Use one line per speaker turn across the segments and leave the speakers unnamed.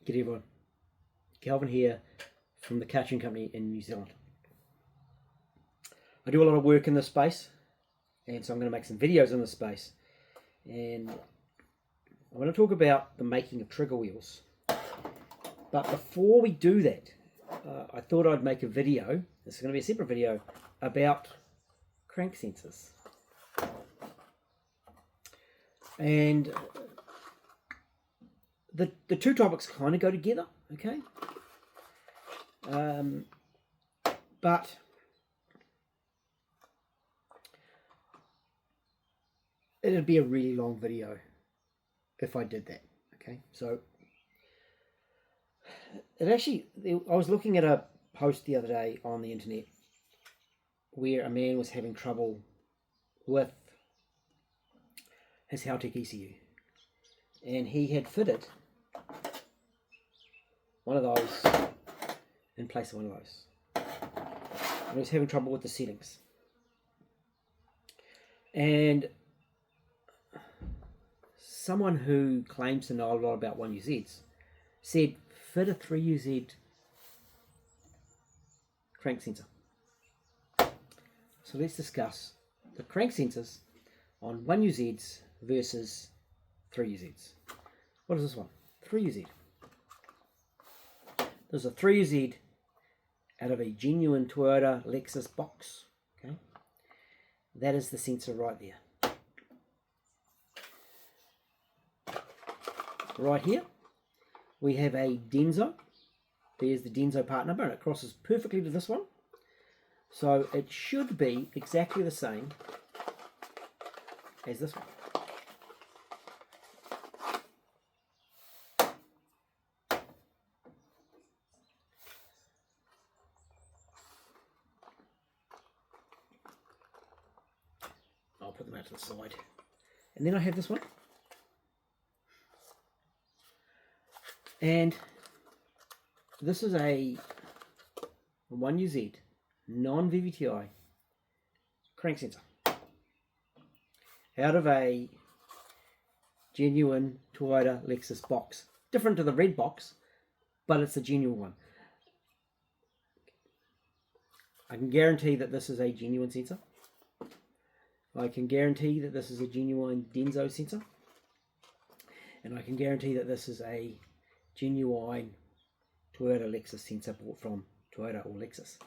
G'day everyone, Calvin here from the Cartoon Company in New Zealand. I do a lot of work in this space, and so I'm going to make some videos in this space, and I want to talk about the making of trigger wheels. But before we do that, I thought I'd make a video, this is going to be a separate video, about crank sensors. And the two topics kind of go together, okay? But it'd be a really long video if I did that, okay? So it actually, I was looking at a post the other day on the internet where a man was having trouble with his Haltech ECU, and he had fitted one of those in place of one of those, and he was having trouble with the settings. And someone who claims to know a lot about 1UZs said, fit a 3UZ crank sensor. So let's discuss the crank sensors on 1UZs versus 3UZs. What is this one? 3UZ. There's a 3UZ out of a genuine Toyota Lexus box. Okay, that is the sensor right there. Right here, we have a Denso. There's the Denso part number, and it crosses perfectly to this one. So it should be exactly the same as this one. I'll put them out to the side. And then I have this one. And this is a 1UZ non-VVTi crank sensor out of a genuine Toyota Lexus box. Different to the red box, but it's a genuine one. I can guarantee that this is a genuine sensor. I can guarantee that this is a genuine Denso sensor. And I can guarantee that this is a genuine Toyota Lexus sensor bought from Toyota or Lexus.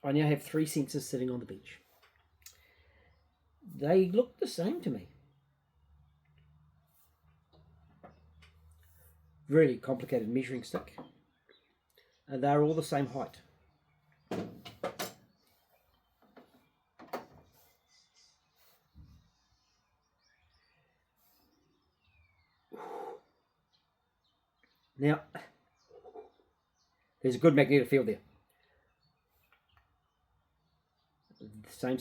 I now have 3 sensors sitting on the bench. They look the same to me. Really complicated measuring stick. And they're all the same height. Now, there's a good magnetic field there. Same.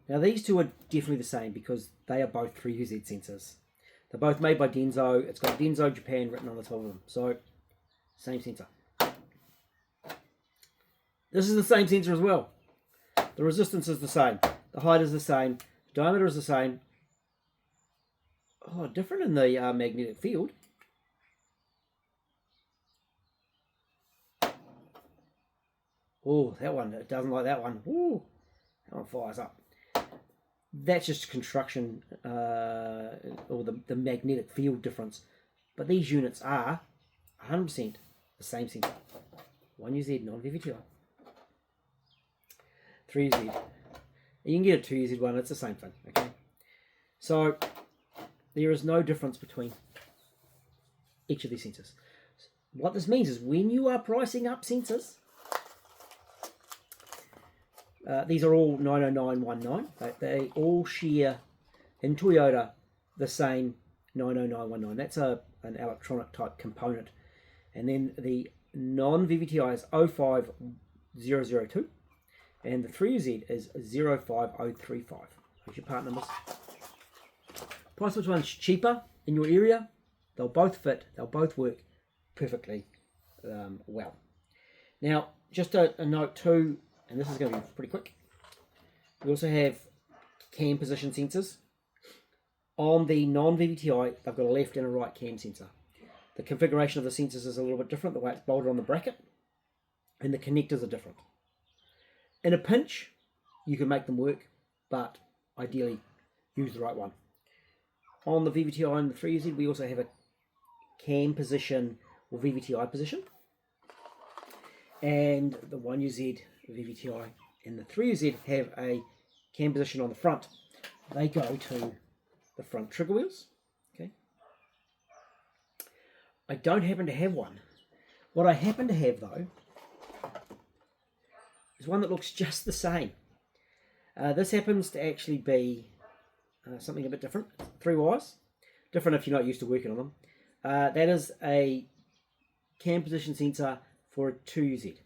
Now these two are definitely the same because they are both 3UZ sensors. They're both made by Denso. It's got Denso Japan written on the top of them. So, same sensor. This is the same sensor as well. The resistance is the same. The height is the same. The diameter is the same. Oh, different in the magnetic field. Oh, that one, it doesn't like that one. Ooh, that one fires up. That's just construction or the magnetic field difference. But these units are 100% the same sensor. 1UZ non-VVTi. 3UZ. You can get a 2UZ one, it's the same thing. Okay. So there is no difference between each of these sensors. What this means is when you are pricing up sensors, these are all 90919. They all share in Toyota the same 90919. That's an electronic type component. And then the non-VVTi is 05002 and the 3UZ is 05035. Here's your part numbers. Price which one's cheaper in your area. They'll both fit, they'll both work perfectly well. Now, just a note too, and this is going to be pretty quick. We also have cam position sensors. On the non-VVTi, they've got a left and a right cam sensor. The configuration of the sensors is a little bit different, the way it's bolted on the bracket, and the connectors are different. In a pinch, you can make them work, but ideally use the right one. On the VVTi and the 3UZ, we also have a cam position or VVTi position. And the 1UZ, VVTi, and the 3UZ have a cam position on the front. They go to the front trigger wheels. Okay. I don't happen to have one. What I happen to have, though, is one that looks just the same. This happens to actually be something a bit different. 3 wires. Different if you're not used to working on them. That is a cam position sensor for a 2UZ.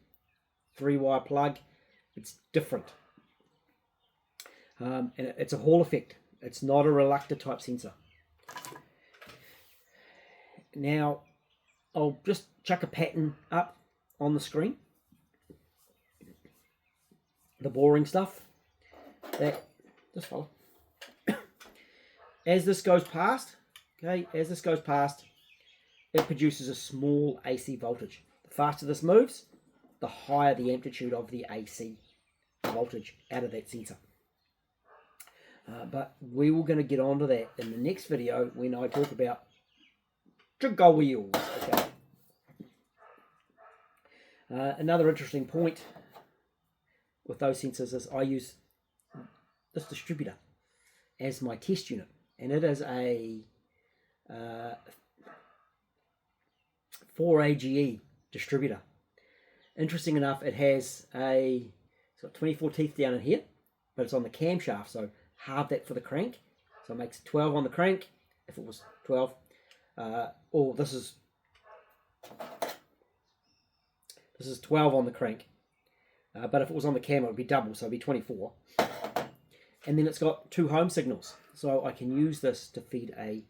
3-wire plug. It's different. And it's a Hall effect. It's not a reluctor type sensor. Now, I'll just chuck a pattern up on the screen. The boring stuff. Just follow. As this goes past, it produces a small AC voltage. The faster this moves, the higher the amplitude of the AC voltage out of that sensor. But we were going to get onto that in the next video when I talk about trigger wheels. Okay. Another interesting point with those sensors is I use this distributor as my test unit, and it is a 4AGE distributor. Interesting enough, it's got 24 teeth down in here, but it's on the camshaft, so halve that for the crank, so it makes 12 on the crank if it was 12, or this is 12 on the crank, but if it was on the cam it would be double, so it would be 24. And then it's got 2 home signals, so I can use this to feed a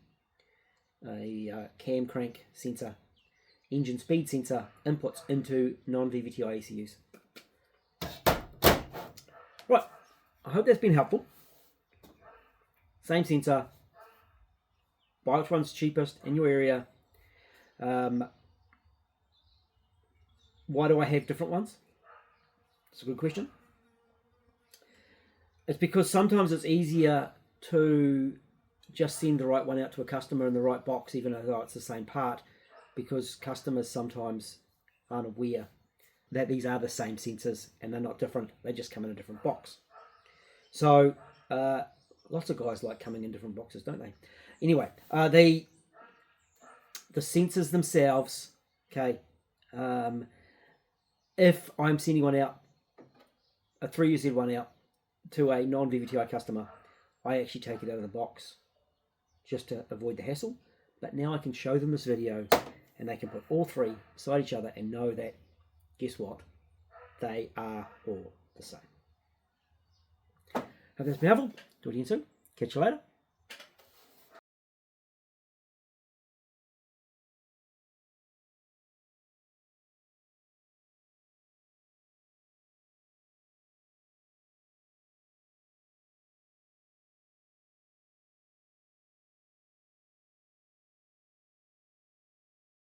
cam crank sensor, engine speed sensor inputs into non-VVTi ECUs. Right, I hope that's been helpful. Same sensor, buy which one's cheapest in your area. Why do I have different ones? It's a good question. It's because sometimes it's easier to just send the right one out to a customer in the right box, even though it's the same part, because customers sometimes aren't aware that these are the same sensors and they're not different. They just come in a different box. So lots of guys like coming in different boxes, don't they? Anyway, the sensors themselves, okay, if I'm sending one out, a 3UZ one out to a non-VVTi customer, I actually take it out of the box just to avoid the hassle. But now I can show them this video and they can put all 3 beside each other and know that, guess what, they are all the same. Hope that's been helpful. Talk to you soon. Catch you later.